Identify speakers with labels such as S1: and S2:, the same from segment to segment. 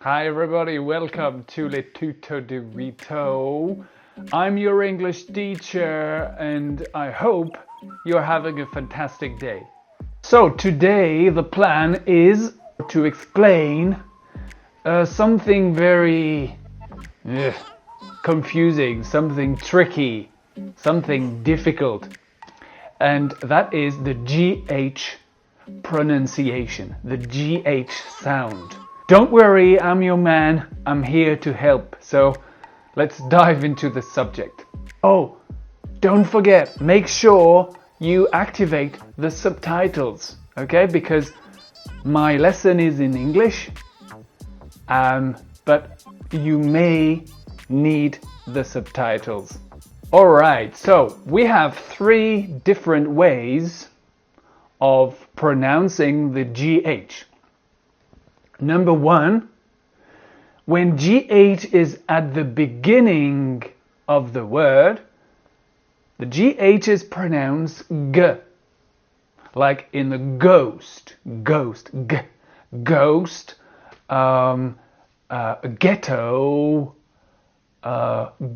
S1: Hi everybody, welcome to Le Tuto de Rito. I'm your English teacher and I hope you're having a fantastic day. So today the plan is to explain something very confusing, something tricky, something difficult, and that is the GH pronunciation, the GH sound. Don't worry, I'm your man. I'm here to help. So let's dive into the subject. Oh, don't forget, make sure you activate the subtitles, okay? Because my lesson is in English, but you may need the subtitles. Alright, so we have three different ways of pronouncing the GH. Number one, when GH is at the beginning of the word, the GH is pronounced G, like in the ghost, G, ghost, ghetto,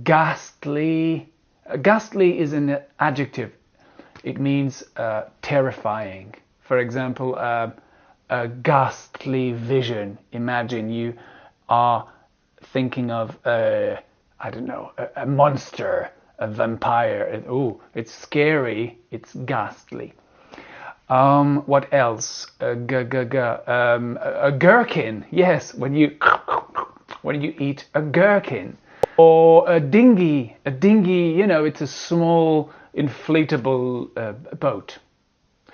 S1: ghastly. Ghastly is an adjective. It means terrifying. For example, a ghastly vision. Imagine you are thinking of a monster, a vampire. It's scary. It's ghastly. What else? A gherkin. Yes, when you eat a gherkin. Or a dinghy. A dinghy, it's a small inflatable boat.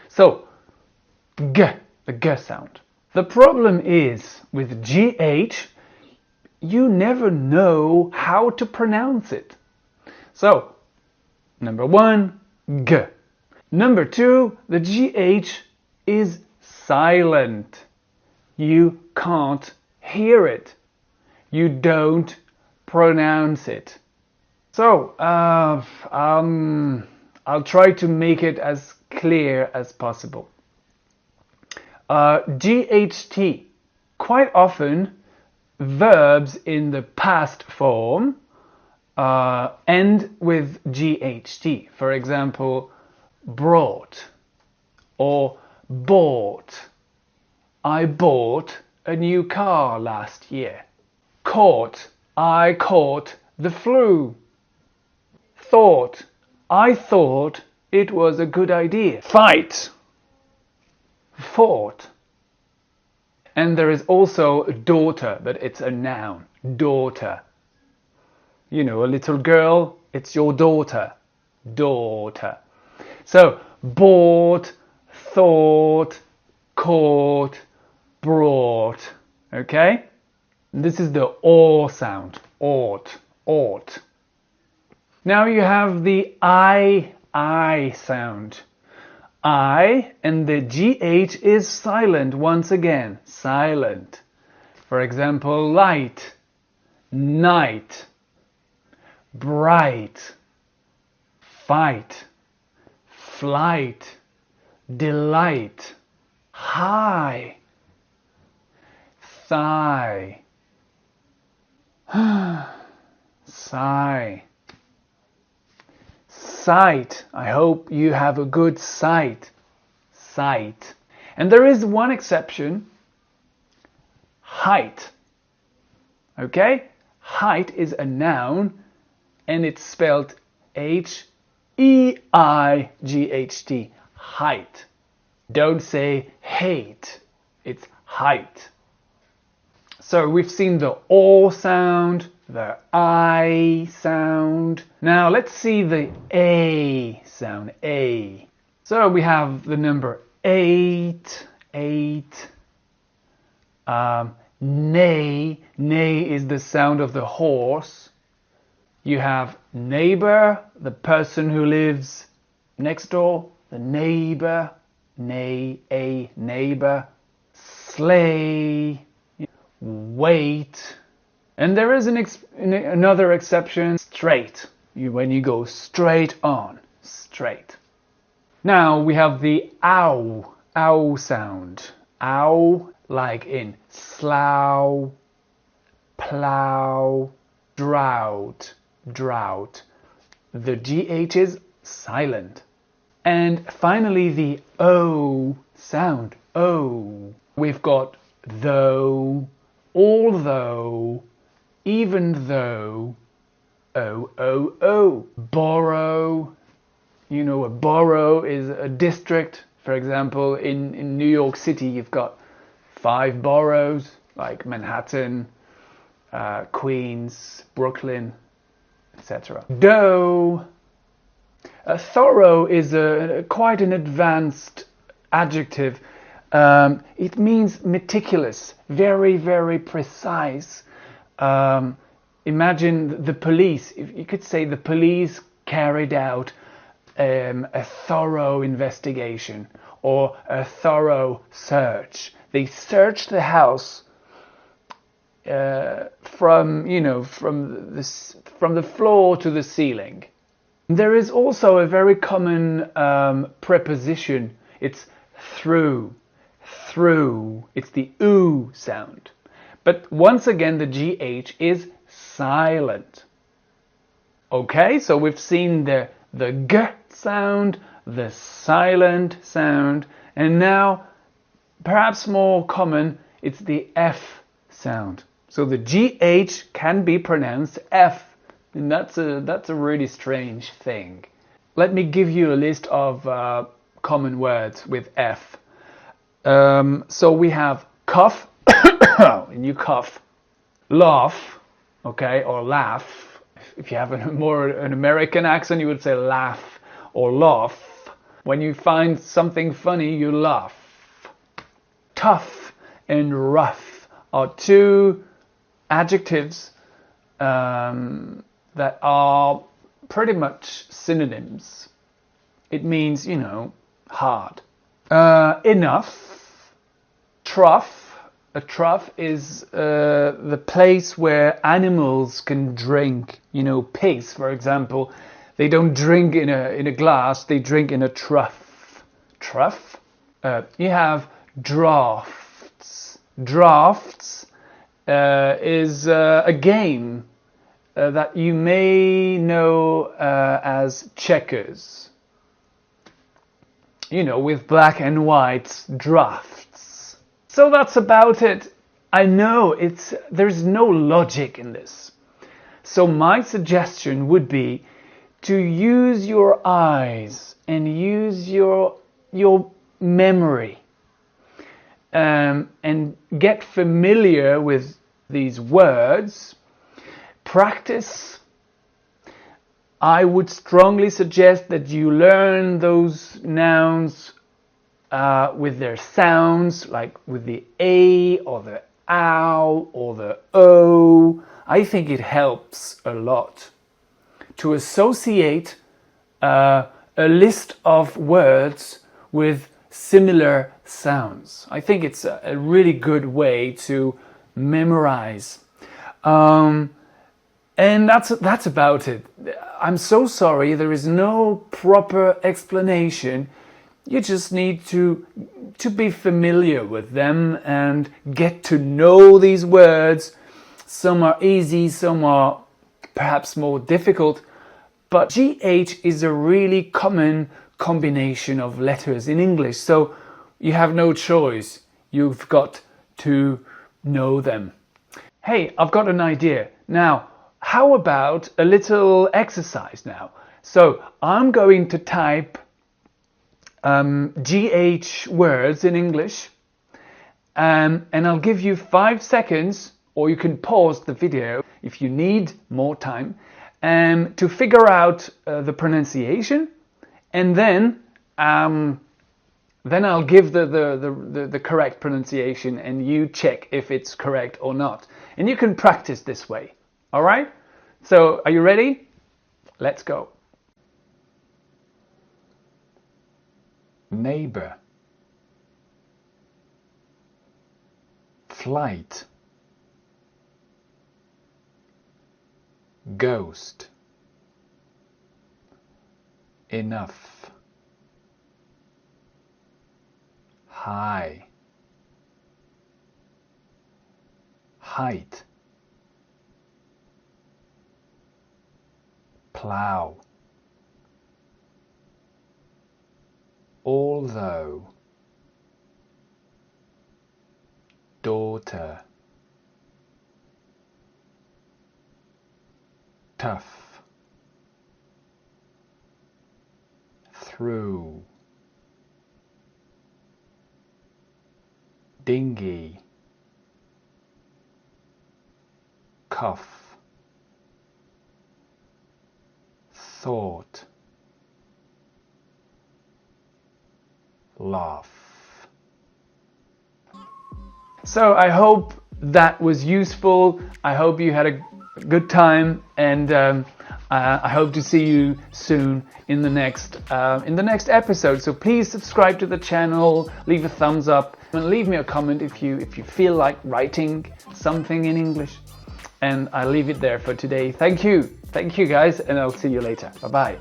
S1: So, G, the G sound. The problem is with GH, you never know how to pronounce it. So, number one, G. Number two, the GH is silent. You can't hear it. You don't pronounce it. So, I'll try to make it as clear as possible. GHT. Quite often, verbs in the past form end with GHT. For example, brought or bought. I bought a new car last year. Caught. I caught the flu. Thought. I thought it was a good idea. Fight. Fought. And there is also daughter, but it's a noun. Daughter. A little girl, it's your daughter. Daughter. So, bought, thought, caught, brought. Okay? This is the or sound. Ought. Now you have the I sound. I and the GH is silent once again. Silent. For example, light, night, bright, fight, flight, delight, high, thigh, sigh, sight. I hope you have a good sight. Sight. And there is one exception. Height. Okay? Height is a noun and it's spelled H-E-I-G-H-T. Height. Don't say hate. It's height. So we've seen the O sound, the I sound. Now let's see the A sound, A. So we have the number 8. Neigh is the sound of the horse. You have neighbor, the person who lives next door, the neighbor, neigh, a neighbor. Sleigh, wait. And there is another exception, straight. When you go straight on, straight. Now we have the ow sound. Ow, like in slough, plow, drought, drought. The GH is silent. And finally, the O sound, O. We've got though, although, even though, O. Borough, you know, a borough is a district. For example, in New York City, you've got 5 boroughs, like Manhattan, Queens, Brooklyn, etc. Dough. Thorough is quite an advanced adjective. It means meticulous, very, very precise. Imagine the police. You could say the police carried out a thorough investigation or a thorough search. They searched the house from the floor to the ceiling. There is also a very common preposition. It's through. It's the oo sound. But once again, the GH is silent. Okay, so we've seen the G sound, the silent sound, and now, perhaps more common, it's the F sound. So the GH can be pronounced F. And that's a really strange thing. Let me give you a list of common words with F. So we have cough, and you cough. Laugh, okay, or laugh. If you have an American accent, you would say laugh or laugh. When you find something funny, you laugh. Tough and rough are 2 adjectives that are pretty much synonyms. It means, you know, hard. Enough. Trough. A trough is the place where animals can drink. You know, pigs, for example, they don't drink in a glass, they drink in a trough. Trough. You have drafts. Drafts is a game that you may know as checkers. You know, with black and white drafts. So that's about it. I know there's no logic in this. So my suggestion would be to use your eyes and use your memory and get familiar with these words. Practice. I would strongly suggest that you learn those nouns with their sounds, like with the A or the ow or the O. I think it helps a lot to associate a list of words with similar sounds. I think it's a really good way to memorize. And that's about it. I'm so sorry, there is no proper explanation. You just need to be familiar with them and get to know these words. Some are easy, some are perhaps more difficult, but GH is a really common combination of letters in English, so you have no choice. You've got to know them. Hey, I've got an idea. Now, how about a little exercise now? So I'm going to type GH words in English, and I'll give you 5 seconds, or you can pause the video if you need more time, to figure out the pronunciation, and then I'll give the correct pronunciation, and you check if it's correct or not. And you can practice this way. All right? So, are you ready? Let's go.
S2: Neighbor, flight, ghost, enough, high, height, plough. Although, daughter, tough, through, dinghy, cuff, thought, laugh.
S1: So I hope that was useful. I hope you had a good time, and I hope to see you soon in the next episode. So please subscribe to the channel, leave a thumbs up, and leave me a comment if you feel like writing something in English. And I'll leave it there for today. Thank you guys, and I'll see you later. Bye bye.